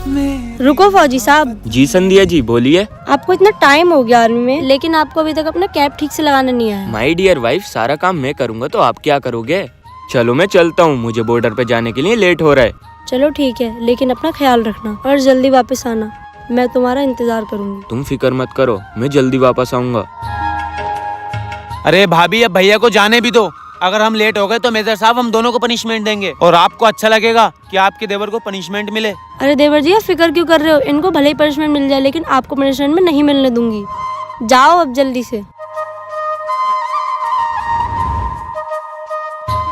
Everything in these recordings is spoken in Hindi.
रुको फौजी साहब। जी संध्या जी बोलिए। आपको इतना टाइम हो गया आर्मी में, लेकिन आपको अभी तक अपना कैप ठीक से लगाना नहीं आया। माय डियर वाइफ, सारा काम मैं करूँगा तो आप क्या करोगे? चलो मैं चलता हूँ, मुझे बॉर्डर पे जाने के लिए लेट हो रहा है। चलो ठीक है, लेकिन अपना ख्याल रखना और जल्दी वापस आना। मैं तुम्हारा इंतजार करूंगी। तुम फिक्र मत करो, मैं जल्दी वापस आऊंगा। अरे भाभी, अब भैया को जाने भी दो। अगर हम लेट हो गए तो मेजर साहब हम दोनों को पनिशमेंट देंगे और आपको अच्छा लगेगा कि आपके देवर को पनिशमेंट मिले। अरे देवर जी, आप फिक्र क्यों कर रहे हो? इनको भले ही पनिशमेंट मिल जाए, लेकिन आपको पनिशमेंट में नहीं मिलने दूंगी। जाओ अब जल्दी से।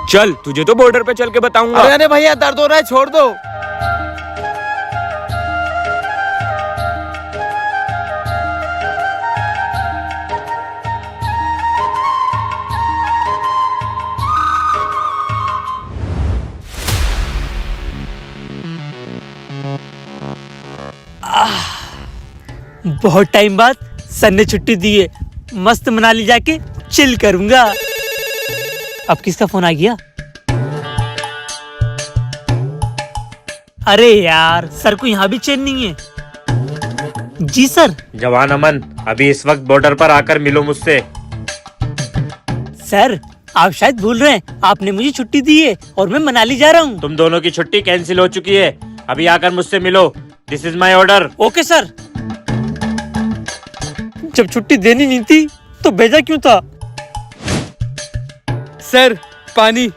चल, तुझे तो बॉर्डर पे चल के बताऊंगा। अरे भैया, दर्द हो रहा है, छोड़ दो। बहुत टाइम बाद सर ने छुट्टी दी है, मस्त मनाली जाके चिल करूंगा। अब किसका फोन आ गया? अरे यार, सर को यहाँ भी चैन नहीं है। जी सर। जवान अमन, अभी इस वक्त बॉर्डर पर आकर मिलो मुझसे। सर, आप शायद भूल रहे हैं, आपने मुझे छुट्टी दी है और मैं मनाली जा रहा हूँ। तुम दोनों की छुट्टी कैंसिल हो चुकी है, अभी आकर मुझसे मिलो। This is my order. Okay sir. जब छुट्टी देनी नहीं थी तो भेजा क्यों था? सर, पानी।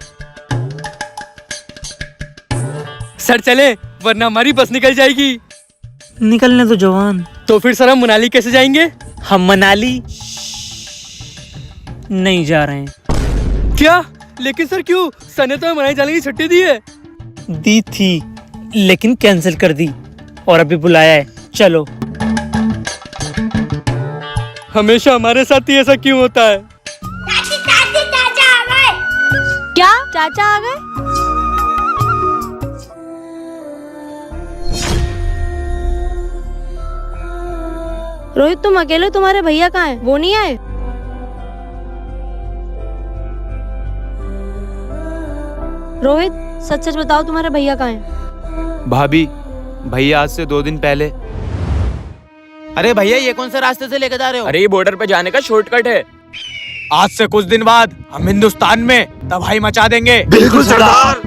सर चले, वरना हमारी बस निकल जाएगी। निकलने दो जवान। तो फिर सर हम मनाली कैसे जाएंगे? हम मनाली नहीं जा रहे हैं। क्या? लेकिन सर क्यों? सर ने तो हमें मनाली जाने की छुट्टी दी है। दी थी, लेकिन कैंसिल कर दी और अभी बुलाया है। चलो। हमेशा हमारे साथ ही ऐसा क्यों होता है? चाचा आ गए। क्या? चाचा आ गए? रोहित, तुम अकेले? तुम्हारे भैया कहाँ हैं? वो नहीं आए? रोहित, सच सच बताओ, तुम्हारे भैया कहाँ हैं? भाभी, भैया आज से 2 दिन पहले। अरे भैया, ये कौन से रास्ते से लेकर जा रहे हो? अरे ये बॉर्डर पे जाने का शॉर्टकट है। आज से कुछ दिन बाद हम हिंदुस्तान में तबाही मचा देंगे। बिल्कुल सरदार।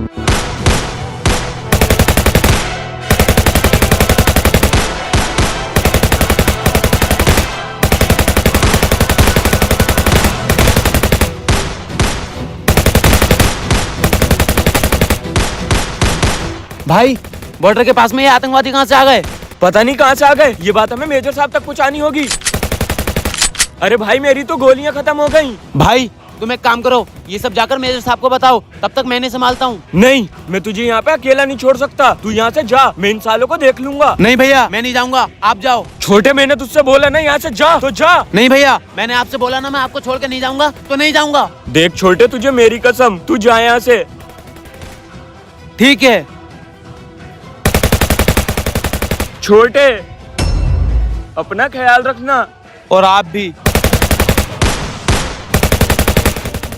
भाई, बॉर्डर के पास में ये आतंकवादी कहाँ से आ गए? पता नहीं कहाँ से आ गए, ये बात हमें मेजर साहब तक पहुँचानी होगी। अरे भाई, मेरी तो गोलियां खत्म हो गयी। भाई, तुम एक काम करो, ये सब जाकर मेजर साहब को बताओ, तब तक मैंने संभालता हूँ। नहीं, मैं तुझे यहाँ पे अकेला नहीं छोड़ सकता। तू यहाँ से जा, मैं इन सालों को देख लूंगा। नहीं भैया, मैं नहीं जाऊँगा, आप जाओ। छोटे, मैंने तुझसे बोला ना यहाँ से जा, तो जा। नहीं भैया, मैंने आपसे बोला ना मैं आपको छोड़ के नहीं जाऊँगा, तो नहीं जाऊँगा। देख छोटे, तुझे मेरी कसम, तू जा यहाँ से। ठीक है छोटे, अपना ख्याल रखना। और आप भी।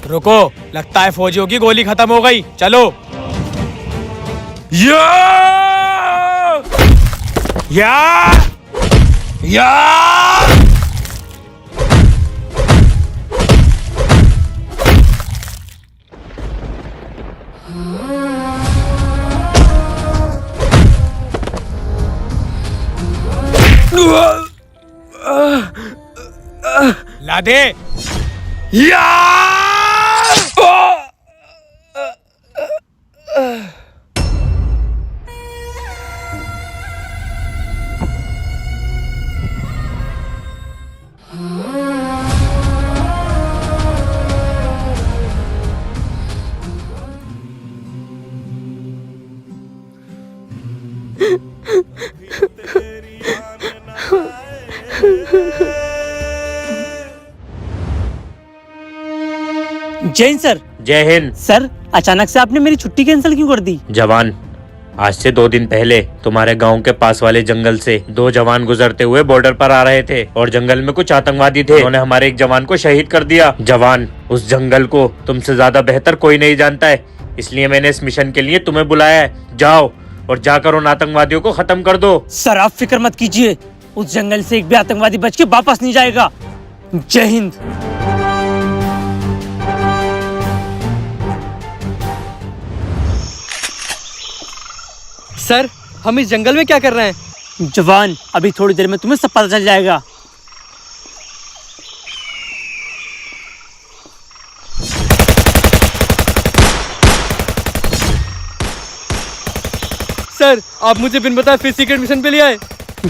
रुको, लगता है फौजियों की गोली खत्म हो गई, चलो। या! या! या! ला दे। या! जय हिंद सर। जय हिंद। सर, अचानक से आपने मेरी छुट्टी कैंसिल क्यों कर दी? जवान, आज से 2 दिन पहले तुम्हारे गांव के पास वाले जंगल से 2 जवान गुजरते हुए बॉर्डर पर आ रहे थे और जंगल में कुछ आतंकवादी थे। उन्होंने हमारे एक जवान को शहीद कर दिया। जवान, उस जंगल को तुमसे ज्यादा बेहतर कोई नहीं जानता है, इसलिए मैंने इस मिशन के लिए तुम्हें बुलाया है। जाओ, और जाकर उन आतंकवादियों को खत्म कर दो। सर आप फिक्र मत कीजिए, उस जंगल से एक भी आतंकवादी बच के वापस नहीं जाएगा। जय हिंद। सर हम इस जंगल में क्या कर रहे हैं? जवान, अभी थोड़ी देर में तुम्हें सब पता चल जाएगा। सर आप मुझे बिन बताए फिर सीक्रेट मिशन पे ले आए।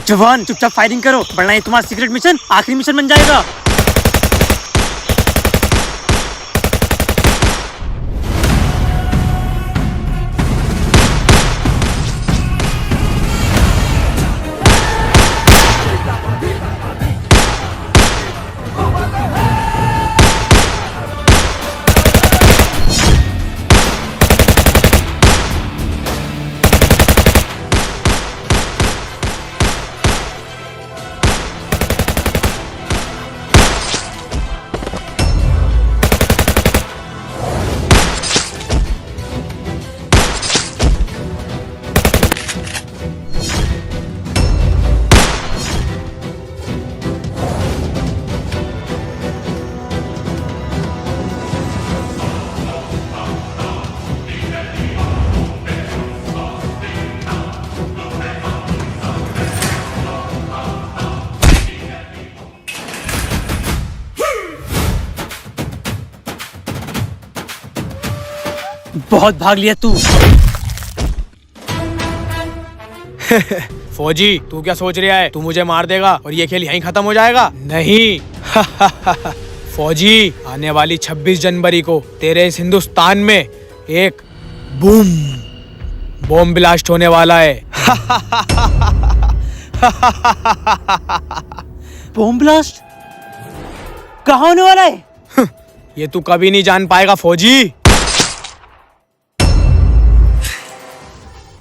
जवान चुपचाप फायरिंग करो, वरना ये तुम्हारा सीक्रेट मिशन आखिरी मिशन बन जाएगा। बहुत भाग लिया तू। फौजी तू क्या सोच रहा है? तू मुझे मार देगा और ये खेल यहीं खत्म हो जाएगा? नहीं। फौजी, आने वाली 26 जनवरी को तेरे इस हिंदुस्तान में एक बूम बॉम्ब ब्लास्ट होने वाला है। बॉम्ब ब्लास्ट कहाँ होने वाला है? ये तू कभी नहीं जान पाएगा फौजी।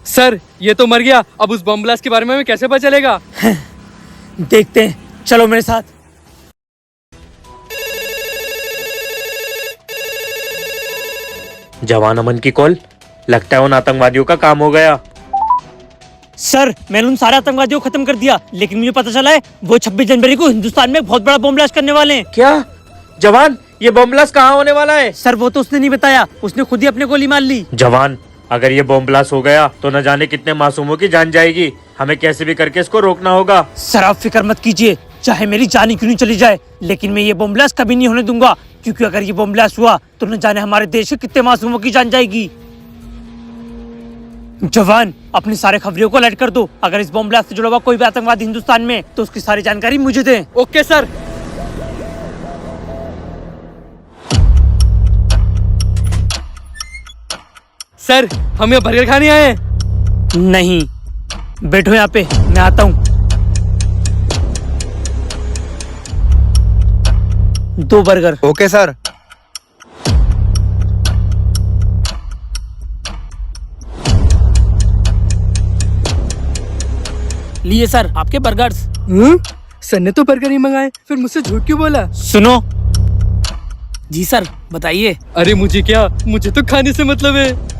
सर ये तो मर गया, अब उस बम ब्लास्ट के बारे में हमें कैसे पता चलेगा? देखते हैं, चलो मेरे साथ। जवान अमन की कॉल, लगता है उन आतंकवादियों का काम हो गया। सर मैंने उन सारे आतंकवादियों को खत्म कर दिया, लेकिन मुझे पता चला है वो 26 जनवरी को हिंदुस्तान में एक बहुत बड़ा बॉम्ब ब्लास्ट करने वाले हैं। क्या जवान, ये बम ब्लास्ट कहाँ होने वाला है? सर वो तो उसने नहीं बताया, उसने खुद ही अपने गोली मार ली। जवान, अगर ये बम ब्लास्ट हो गया तो न जाने कितने मासूमों की जान जाएगी। हमें कैसे भी करके इसको रोकना होगा। सर आप फिक्र मत कीजिए, चाहे मेरी जान ही क्यों नहीं चली जाए, लेकिन मैं ये बॉम्ब ब्लास्ट कभी नहीं होने दूंगा, क्योंकि अगर ये बॉम्ब ब्लास्ट हुआ तो न जाने हमारे देश के कितने मासूमों की जान जाएगी। जवान अपने सारे खबरियों को अलर्ट कर दो, अगर इस बॉम्ब ब्लास्ट से जुड़ा हुआ कोई भी आतंकवादी हिंदुस्तान में तो उसकी सारी जानकारी मुझे दें। Okay sir. सर हम यहाँ बर्गर खाने आए हैं। नहीं, बैठो यहाँ पे, मैं आता हूँ। 2 बर्गर। Okay sir. लिए सर आपके बर्गर्स। सर ने तो बर्गर ही मंगाए, फिर मुझसे झूठ क्यों बोला? सुनो। जी सर बताइए। अरे मुझे क्या, मुझे तो खाने से मतलब है।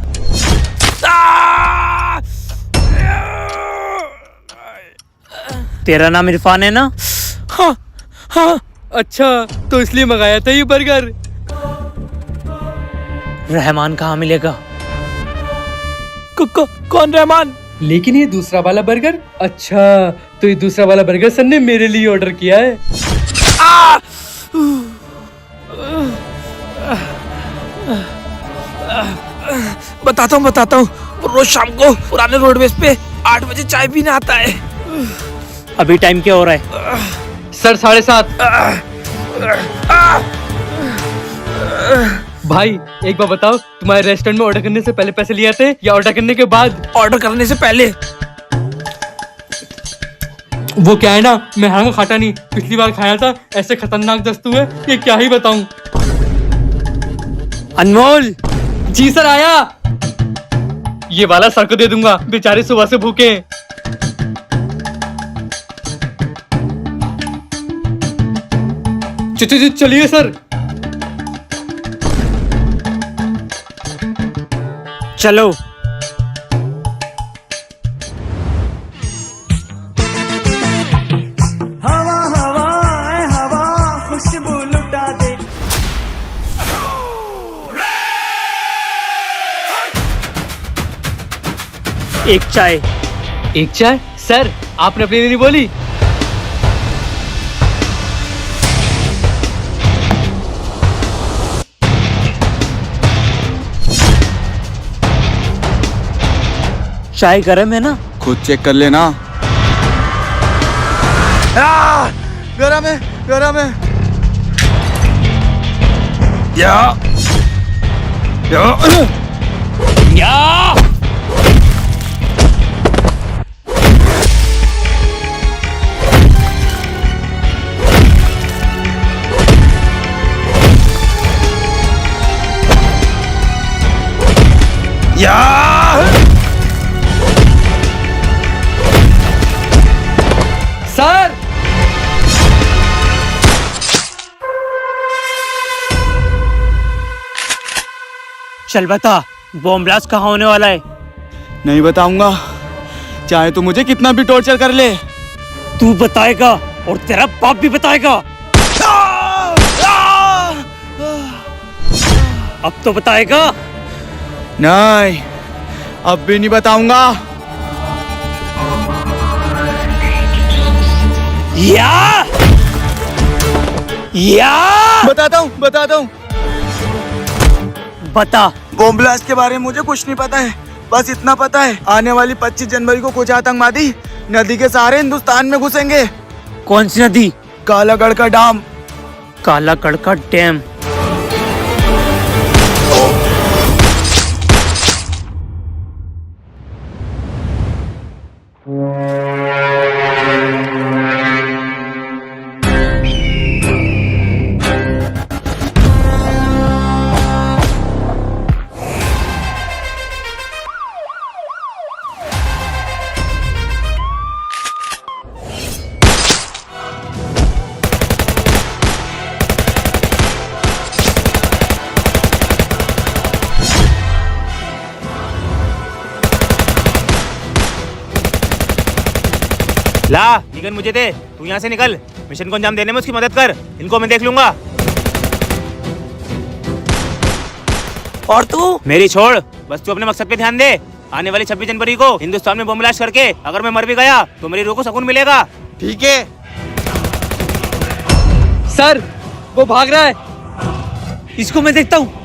तेरा नाम इरफान है ना? हाँ हाँ। अच्छा तो इसलिए मंगाया था ये बर्गर। रहमान कहाँ मिलेगा? कौन रहमान? लेकिन ये दूसरा वाला बर्गर। अच्छा तो ये दूसरा वाला बर्गर सर ने मेरे लिए ऑर्डर किया है। बताता हूँ। वो रोज शाम को पुराने रोडवेज पे 8 बजे चाय पीने आता है। अभी टाइम क्या हो रहा है? सर 7:30। भाई एक बार बताओ, तुम्हारे रेस्टोरेंट में ऑर्डर करने से पहले पैसे लिए थे या ऑर्डर करने के बाद? ऑर्डर करने से पहले। वो क्या है ना, मैं हाँ खाता नहीं, पिछली बार खाया था, ऐसे खतरनाक दस्तू है ये क्या ही बताऊं। अनमोल। जी सर आया। ये वाला सर को दे दूंगा, बेचारे सुबह से भूखे हैं। चलिए सर। चलो। एक चाय। एक चाय? सर आपने अपने लिए नहीं बोली? चाय गरम है ना? खुद चेक कर लेना। गरम है, गरम है। या सर चल बता, बॉम्ब ब्लास्ट कहाँ होने वाला है? नहीं बताऊंगा, चाहे तू मुझे कितना भी टॉर्चर कर ले। तू बताएगा और तेरा बाप भी बताएगा। अब तो बताएगा। नहीं, अब भी नहीं बताऊंगा। बताता हूँ, बताता हूँ। बता। बॉम्ब ब्लास्ट के बारे में मुझे कुछ नहीं पता है, बस इतना पता है आने वाली 25 जनवरी को कुछ आतंकवादी नदी के सहारे हिंदुस्तान में घुसेंगे। कौन सी नदी? कालागढ़ का डैम। कालागढ़ का डैम। ला ये गन मुझे दे, तू यहाँ से निकल, मिशन को अंजाम देने में उसकी मदद कर, इनको मैं देख लूंगा। और तू? मेरी छोड़, बस तू अपने मकसद पे ध्यान दे। आने वाली 26 जनवरी को हिंदुस्तान में बम ब्लास्ट करके अगर मैं मर भी गया तो मेरी रूह को सुकून मिलेगा। ठीक है। सर वो भाग रहा है। इसको मैं देखता हूँ।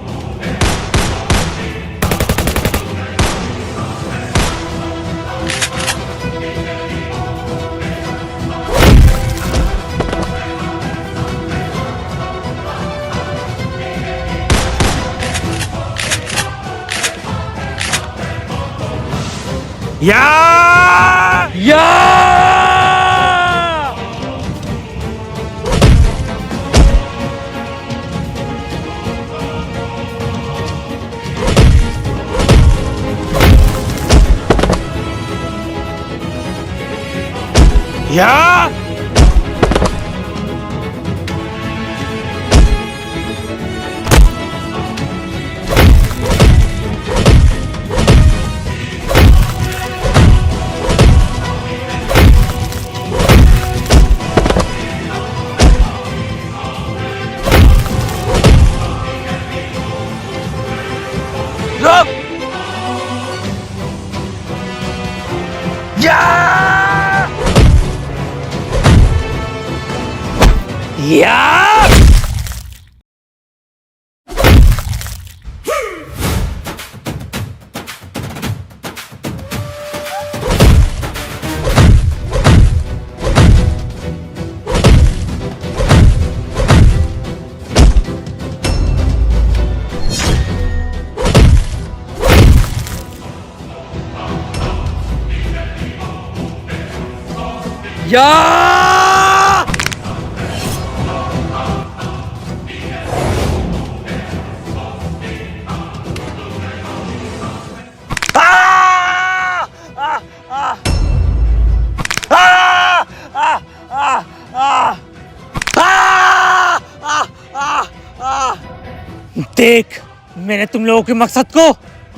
देख, मैंने तुम लोगों के मकसद को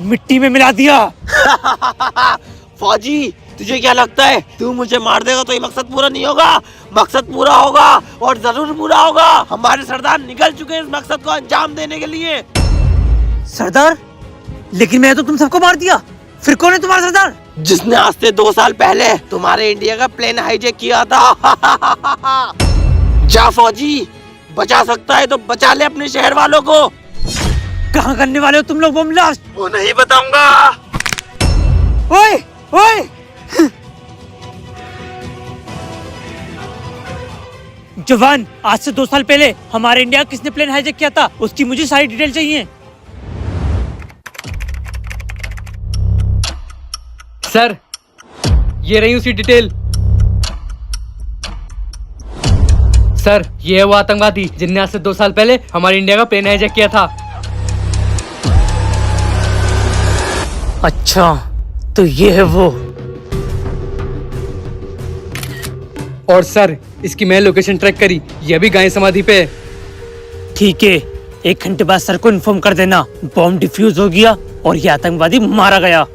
मिट्टी में मिला दिया। फौजी, तुझे क्या लगता है तू मुझे मार देगा तो ये मकसद पूरा नहीं होगा? मकसद पूरा होगा और जरूर पूरा होगा। हमारे सरदार निकल चुके हैं इस मकसद को अंजाम देने के लिए। सरदार, लेकिन मैंने तो तुम सबको मार दिया, फिर कौन है तुम्हारा सरदार? जिसने आज से 2 साल पहले तुम्हारे इंडिया का प्लेन हाईजैक किया था। जा फौजी, बचा सकता है तो बचा ले अपने शहर वालों को। कहाँ करने वाले हो तुम लोग बम ब्लास्ट? वो नहीं बताऊंगा। ओए ओए, जवान, आज से 2 साल पहले हमारे इंडिया किसने प्लेन हाईजैक किया था, उसकी मुझे सारी डिटेल चाहिए। सर, ये रही उसकी डिटेल। सर, ये है वो आतंकवादी जिनने आज से 2 साल पहले हमारे इंडिया का प्लेन हाईजैक किया था। अच्छा, तो ये है वो। और सर, इसकी मैं लोकेशन ट्रैक करी, ये भी गाय समाधि पे है। ठीक है, 1 घंटे बाद सर को इन्फॉर्म कर देना। बॉम्ब डिफ्यूज हो गया और ये आतंकवादी मारा गया।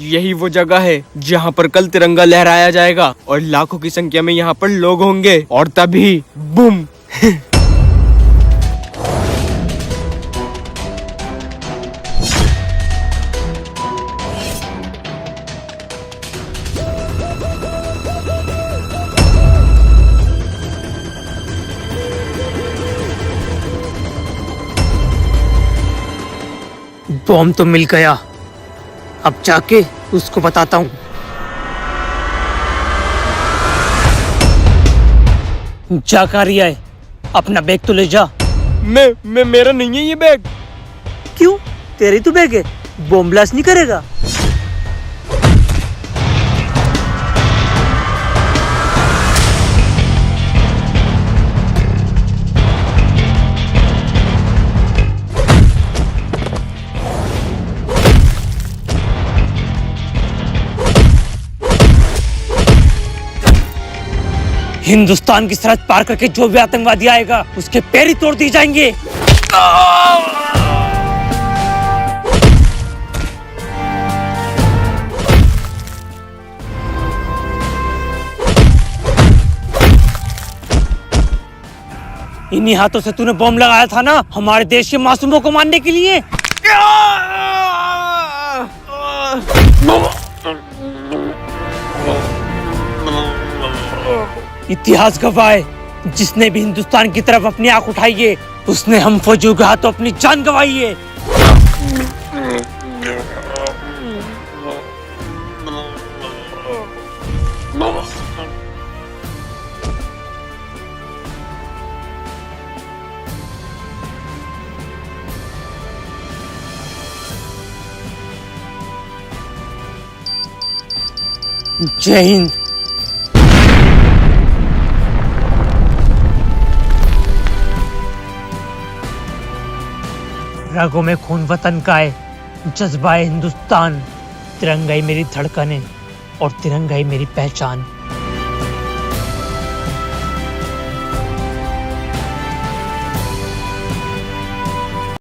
यही वो जगह है जहाँ पर कल तिरंगा लहराया जाएगा और लाखों की संख्या में यहाँ पर लोग होंगे और तभी बूम। बॉम्ब तो मिल गया, अब जाके उसको बताता हूँ। जा कर रही है, अपना बैग तो ले जा। मेरा नहीं है ये बैग। क्यों? तेरी तो बैग है, बॉम्ब ब्लास्ट नहीं करेगा। हिंदुस्तान की सरहद पार करके जो भी आतंकवादी आएगा उसके पैर ही तोड़ दिए जाएंगे। इन्हीं हाथों से तूने बॉम्ब लगाया था ना हमारे देश के मासूमों को मारने के लिए। इतिहास गवाह है, जिसने भी हिंदुस्तान की तरफ अपनी आंख उठाई है उसने हम फौजियों के हाथों अपनी जान गंवाई है। जय हिंद। रगों में खून वतन का है, जज्बा है हिंदुस्तान। तिरंगा ही मेरी धड़कन है और तिरंगा ही मेरी पहचान।